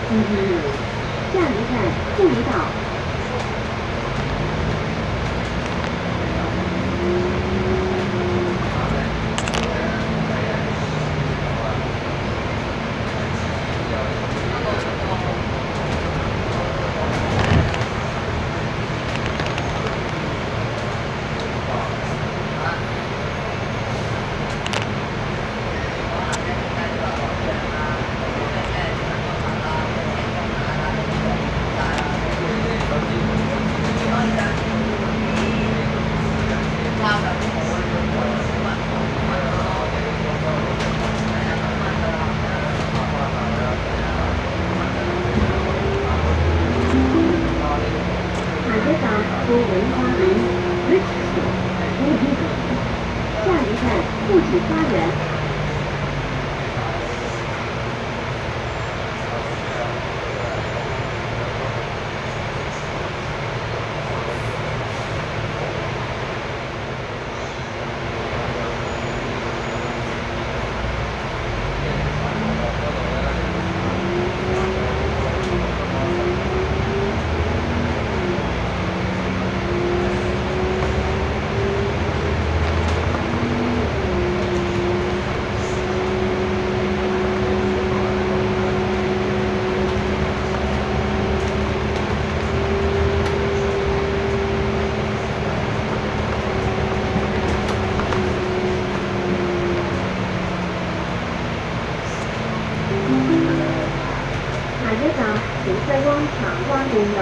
下一站富里岛。多文花园 Rich Store 下一站富士花园。景西灣長灣共有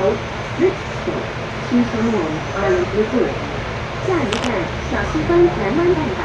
Rich Store 新生門2路支付，下一站小西灣南灣半島。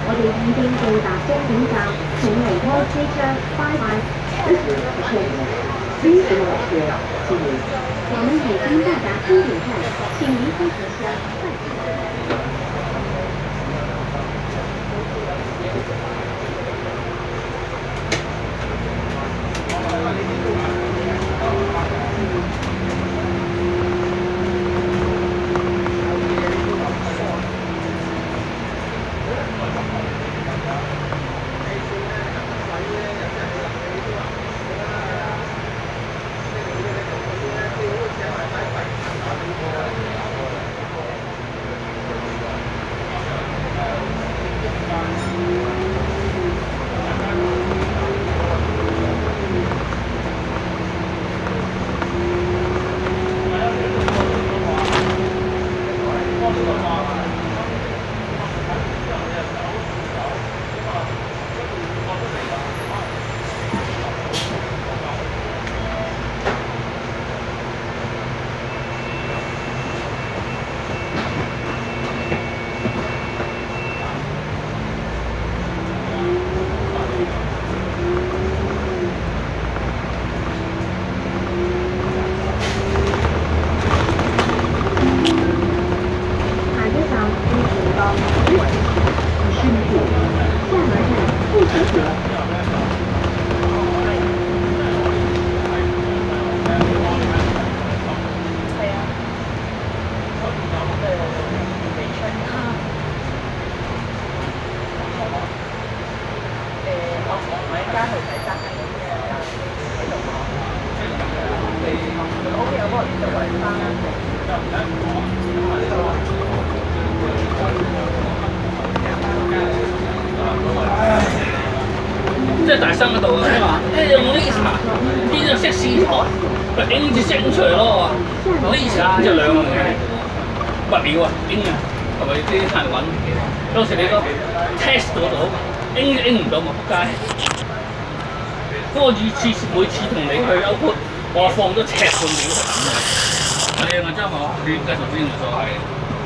我哋已經到達終點站，請離開車廂。拜拜。我們已經到達終點站，請離開車廂。再見。即係大生嗰度啊，你話用呢茶，邊度識試台？佢影住升出嚟咯，呢茶就兩樣嘢，物料啊，影啊，同埋啲碳揾。到時你個 test 到影唔到咪仆街。嗰個每次同你去歐潑，我放咗尺半秒係咁嘅。係啊，我真係話你繼續先冇所謂。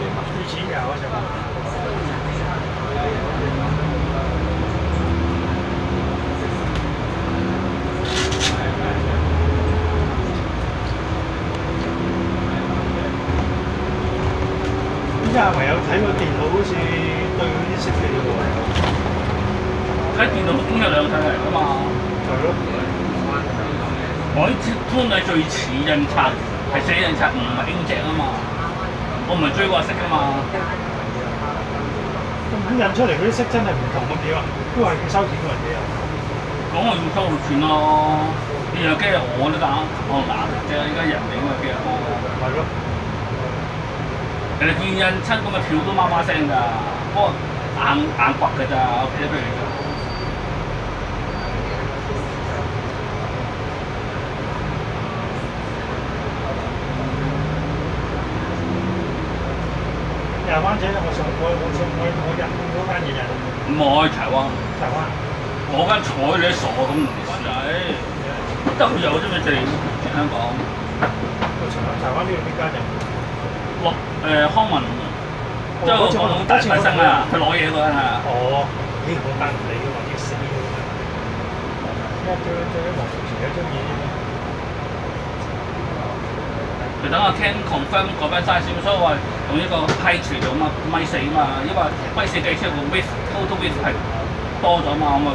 要錢㗎嗰陣。依家唯有睇個電腦好似對嗰啲色嘅喎。睇電腦已經有兩睇嚟㗎嘛。係咯。我呢通係最似印刷，係寫印刷，唔係英隻啊嘛。我唔係追過色㗎嘛。咁印出嚟嗰啲色真係唔同咁點啊？都係要收錢㗎人哋啊。講我要收錢咯。呢樣機我都打，我打啫。依家人哋咁嘅機我。係咯。人哋見印親咁嘅票都媽媽聲㗎，不過硬掘㗎咋，我睇俾你。台灣仔我上我日本嗰間嘢啊。唔係台灣。台灣。我間睬你傻咁唔使，得佢有啫嘛地，全香港。台灣呢度邊間人？康文，即係我大生啊，佢攞嘢嗰間啊。哦，咦，我間唔理㗎嘛，要死㗎嘛！而家最黃少成有張嘢啫嘛。你等我聽 confirm 嗰班 size 所以話用呢個批除咗嘛，米四嘛，因為米四計出個 width total width 係多咗嘛，我咪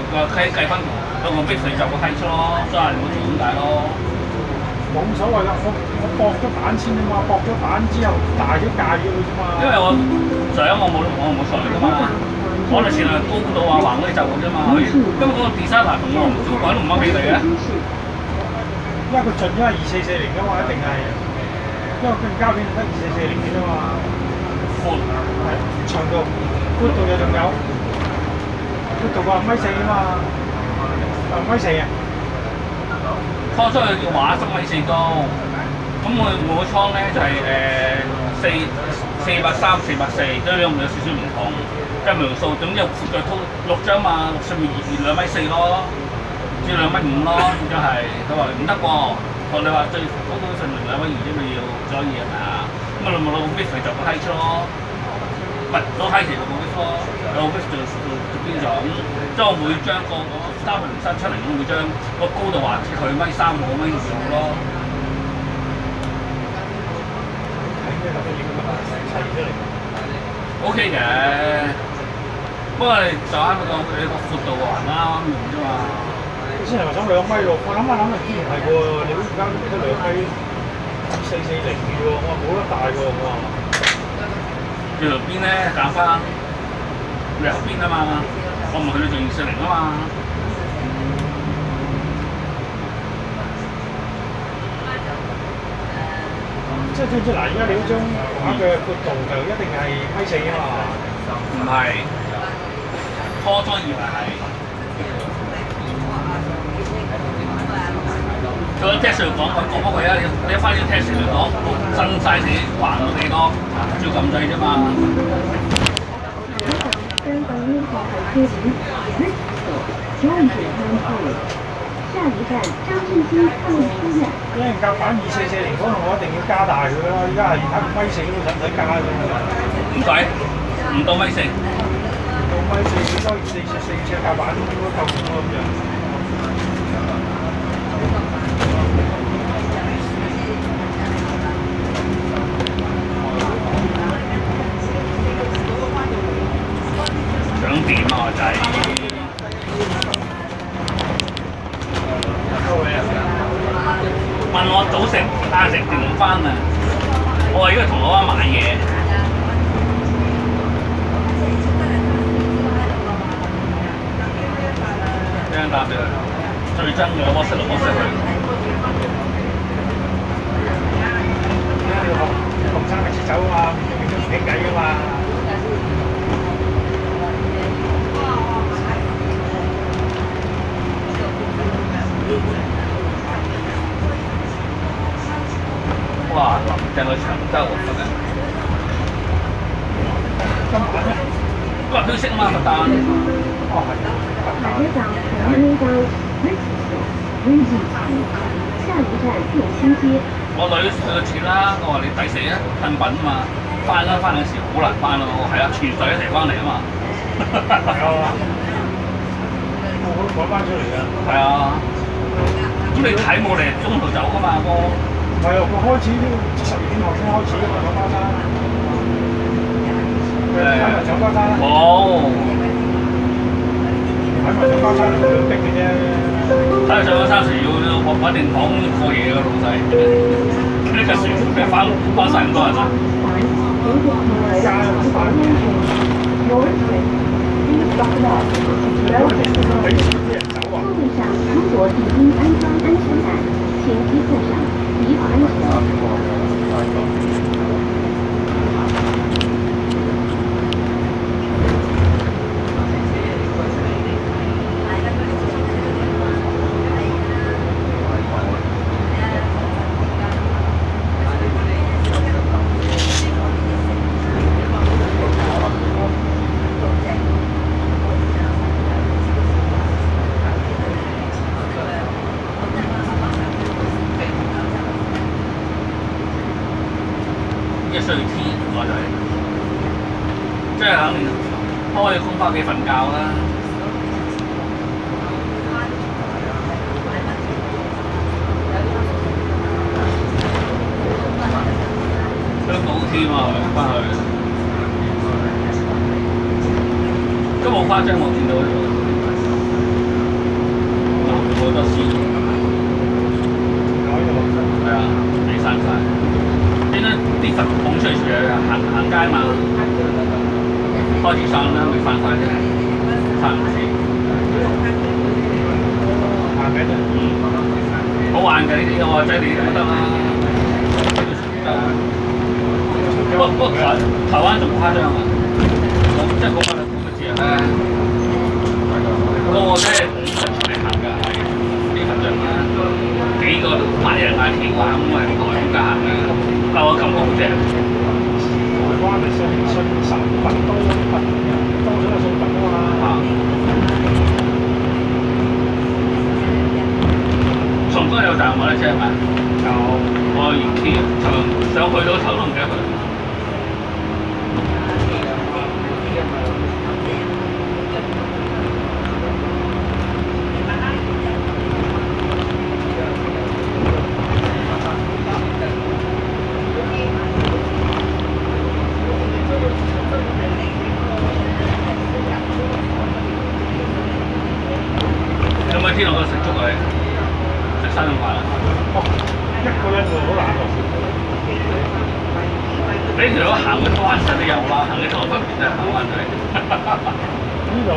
計翻個 width 就個批出咯，所以係冇做咁大咯。冇所謂㗎，我駁咗板先啊嘛，駁咗板之後大咗界咗佢啫嘛。因為我冇上嚟㗎嘛，我哋前係高度啊橫嗰啲就咁啫嘛。因為嗰個 designer 同我唔做鬼都唔啱比例嘅。因為佢盡咗係2440㗎嘛，一定係。因為佢膠片得2440嘅啫嘛。寬係長度，寬度又仲有，寬度話1.4米啊嘛，1.4米啊。初出去叫畫7.4米高，咁我每個倉咧就係430、440，都兩有少少唔同，即係描數。總之又闊腳通6張嘛，上面2.4米咯，至2.5米咯，變咗係。佢話唔得喎，我你話最高都成2.2米啫嘛要，所以係咪啊？咁啊冇攞 width 就個 height 咯，唔係攞 height 就冇 width 咯，有 width 就變咗。即係我每張個303、701每張個高度話佢1.3米冇1.2米咯。O K 嘅，不過你就啱你個闊度還啱用啫嘛。你先係話想2米喎，我諗下之前係喎，你而家都得2米440嘅喎，我話冇得大喎，我話。條邊咧揀翻兩邊啊嘛。我唔係去到做240啊嘛，即係嗱，而家你嗰張畫嘅闊度就一定係1.4米啊嘛？唔係，初以為係。做咗 test 講乜鬼啊？你一翻啲 test 嚟講，新晒自己橫到幾多，照撳掣啫嘛。香港1號海车零109點關注，下一站張振興創意書院。因為夾板2440嗰度，我一定要加大佢啦。依家係1.4米都使唔使加佢？唔使，唔到1.4米。到1.4米多4尺夾板都應該夠咁樣。想點啊仔？問我早食晏食定唔翻啊？我話依家銅鑼灣買嘢。俾人打俾佢，最憎嘅我識佢。學生嘅節奏啊嘛，唔傾偈噶嘛。定去長洲啊？佛誕今晚咧，今日飄色啊嘛，佛誕。哦係，下一站長安街 Regent，下一站電星街。我女去個錢啦，我話你抵死啊，噴品啊嘛，翻啦翻嗰時好難翻咯，係啊，全隊一齊翻嚟啊嘛。係啊，我改翻出嚟㗎。係啊，咁你睇冇嚟中途走噶嘛哥？唔係啊，佢開始都12點後先開始㗎嘛，酒吧山。睇埋酒吧山啦。冇，睇埋酒吧山都逼嘅啫。睇下上咗山時要揾定房過夜㗎老細。呢架船咩翻晒咁多人啊？座位上如果已经安装安全带，请系扣上，以保安全。一歲天我就係，即係肯定開空翻屋企瞓覺啦。香港添啊，翻去都冇誇張，我見到好多師傅，係啊，俾散晒。應該啲佛捧出嚟行街嘛，開始散啦，未散晒啫，散唔切。行緊啊！好玩嘅呢啲，我仔你都得啦。不過台灣仲誇張啊！我即係講翻你古字咧，個個即係出嚟行㗎，係啲佛像啦，幾個萬人嗌企話咁係台咁架行嘅。但我感覺好正。台灣係信神佛多佛，多數係信佛啊嘛。崇光有站冇得車係咪？有。我熱天上去到頭都唔記得佢。有冇天落去食粥啊？食三種飯啊？一個人喎，好難喎。你條路行去灣仔都有啦，行去同我分別都係行灣仔。呢度？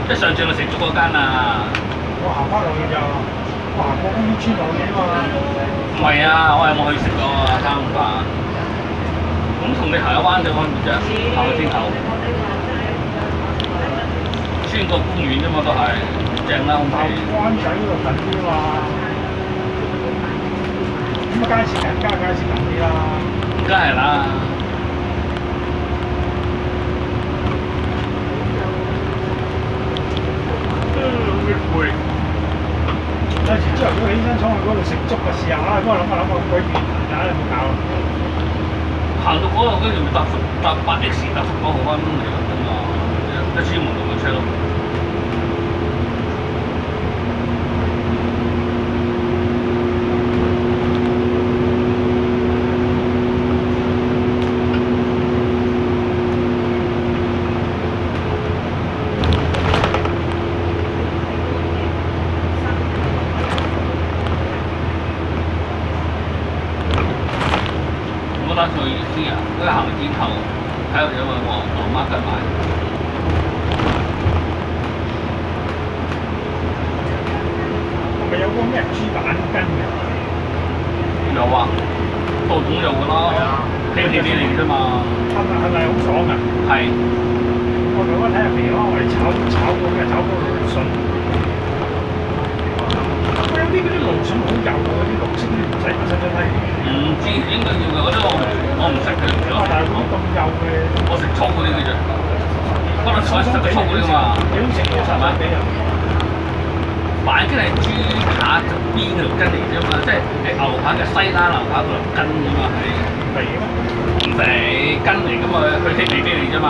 即係上次我食粥嗰間啊。我行翻落去就，我行過公園村落去啊嘛。唔係啊，我有冇去食過三種飯？咁同你行一灣仔分別啫，行去天后。穿過公園啫嘛，都係正啦，好睇。灣仔嗰度近啲嘛，咁啊街市近啲啦。梗係啦。攰。有時朝頭早起身衝去嗰度食粥嘅試下啦，不過諗下鬼遠，大家有冇搞？行到嗰度跟住咪搭8X 搭10個號翻嚟㗎嘛，一出門路嘅車路。我打算去先啊，都係行去天后，睇下有冇黃媽跟埋。係咪有個咩豬板筋嘅？有啊，度總有㗎啦，甜甜哋嚟啫嘛。係咪好爽啊？係。我睇下肥咯，我哋炒過嘅，炒過蘆筍。喂，有啲嗰啲蘆筍好幼喎，啲綠色嗰啲唔使批。幼嘅，我食粗嗰啲嘅啫，不過菜食得粗嗰啲嘛，你都食嘢實實地啊！板筋係豬扒邊條筋嚟啫嘛，即係牛扒嘅西啦，牛扒嗰條筋啫嘛係。肥咩？唔肥筋嚟㗎嘛，佢剔味俾你啫嘛。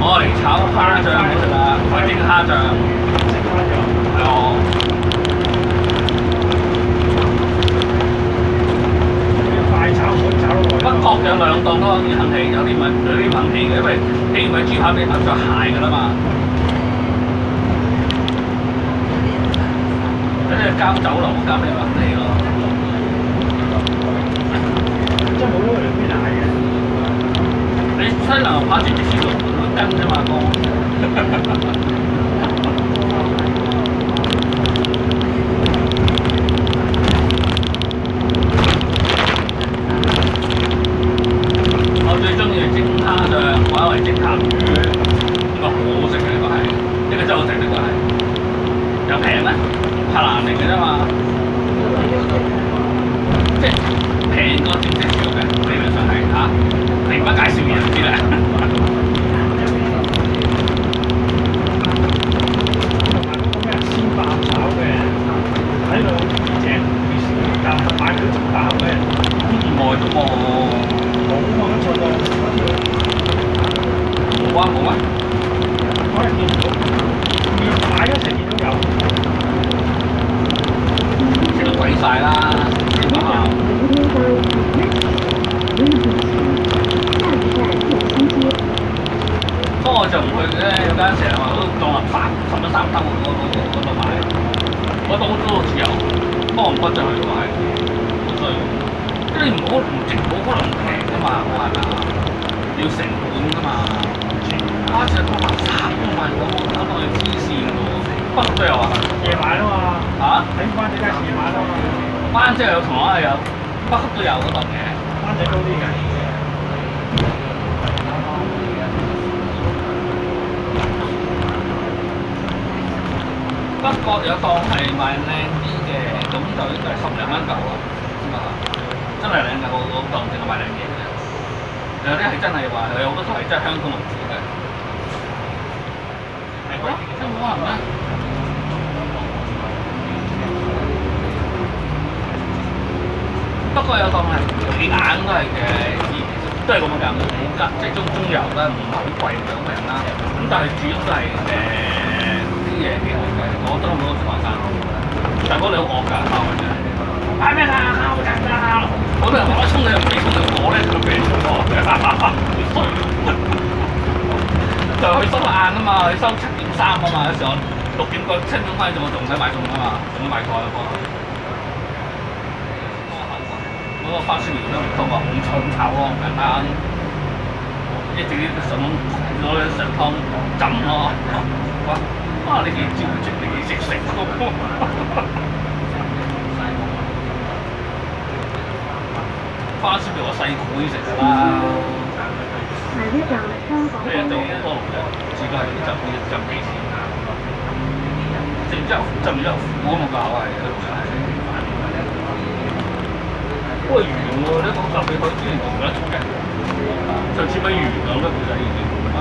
我嚟炒蝦醬好食啦，我整蝦醬。食蝦醬。係啊。快炒唔可以炒得耐。北角有兩檔咯，啲肯起，有啲唔肯起嘅，因為起唔係豬扒俾合咗蟹㗎啦嘛。咁你交酒樓交你肯起咯。即係冇咗兩邊蟹嘅。你西南牛扒直接黐到筋啫嘛，哥。我最中意係蒸蝦醬，或者係蒸鹹魚，呢個好好食嘅呢個係，呢個真係好食呢個係，又平咧，拍爛嚟嘅啫嘛，即係平過正式燒嘅，理論上係嚇，你唔好介紹嘢唔知啦。鮮爆炒嘅，喺度正，就買佢直爆嘅，意外啫喎，冇啊咁錯過，冇啊冇啊，可能見唔到，買一齊見到有，食到鬼晒啦，先把下。不過我就唔去嘅，有間成日話都當立3兜嗰度買，我當都好自由，不過唔覺得去買，好衰。即係你唔值冇可能平㗎嘛，我係咪啊？要成本㗎嘛，蝦隻多3都賣我搞到你黐線㗎喎，北角都有啊。夜晚啊嘛，嚇？喺灣仔街市夜晚啊嘛，灣仔有銅鑼有，北角都有嗰檔嘅。灣仔高啲嘅。北角有檔係賣靚啲嘅，咁就應該係10零蚊嚿咯，咁啊真係靚嘅，我檔淨係賣靚嘢嘅。有啲係真係話有好多係真係香港為主嘅。係咯，有冇可能咧？不過有檔係幾硬都係嘅，都係咁嘅價，冇加即係中油啦，唔係好貴，唔係好平啦。咁但係主要都係啲嘢幾好嘅，我覺得好多食飯生。大哥你好惡㗎，烤嘅真係。買咩㗎？烤緊㗎！好多人話我衝你又唔俾衝你，我咧就俾你衝我。就去收晏啊嘛，去收7.3啊嘛，有時候6點7點翻去我仲唔使買餸啊嘛，仲要買菜啊嘛。嗰個花椒苗都唔通話紅菜咁炒咯，簡單。一直啲筍攞啲筍湯浸咯，哇！你幾招積，你幾識食喎？花椒苗我細個已經食㗎啦。下一站香港即係對多龍嘅，只不過係浸幾次。然之後浸完之後苦咁個口係喺度嘅。不過魚喎，呢個浸你佢之前做得出嘅，就似米魚咁啦，其實已經啊。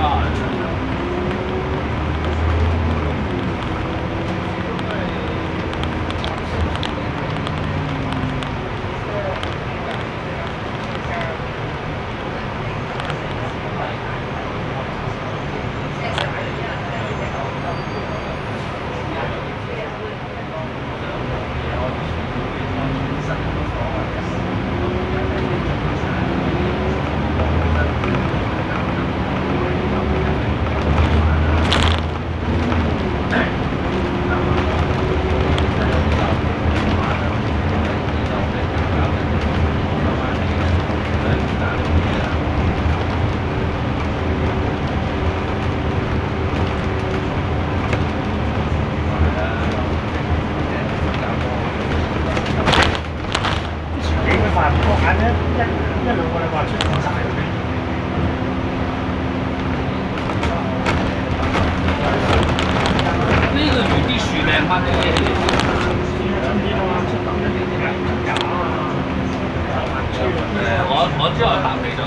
我之後行嚟咗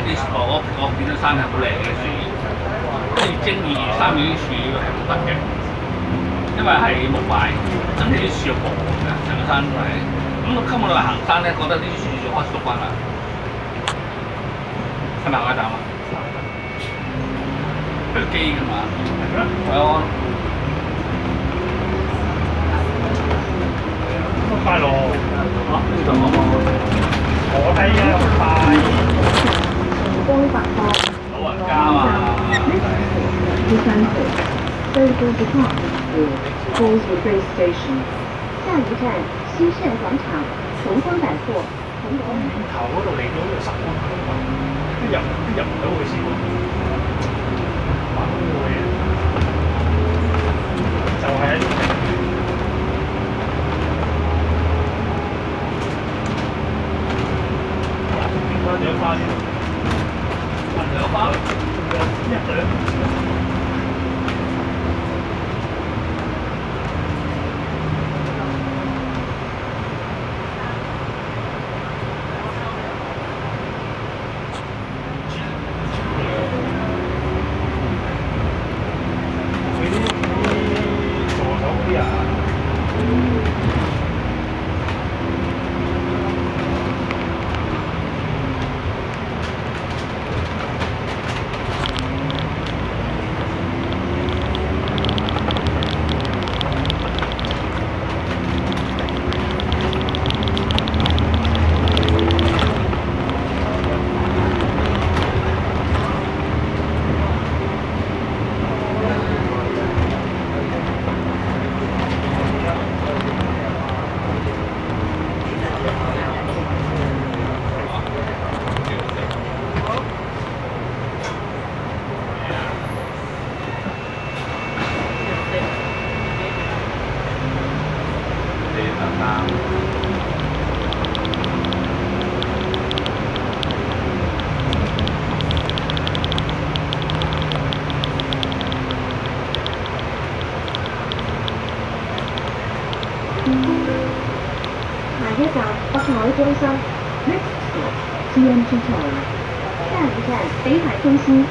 啲我見到山係好靚嘅樹，跟住正2、3月啲樹係唔得嘅，因為係木塊，真係啲樹又薄嘅，成個山係。咁今日我哋行山咧，覺得啲樹開始熟翻啦，係咪行下站啊？佢機㗎嘛，係啊。咁快樂啊！呢度我坐低啊，咁快。光百貨老人家嘛。第3條，Circle Park Causeway Station， 下一站西盛廣場、同光百貨、銅鑼灣。頭嗰度嚟到就10蚊都入唔到去先喎。就係喺度。兩花先，兩花，一兩。佢啲助手嗰啲啊。下一站北海中心 ，Next stop TNT Tower，下一站北海中心。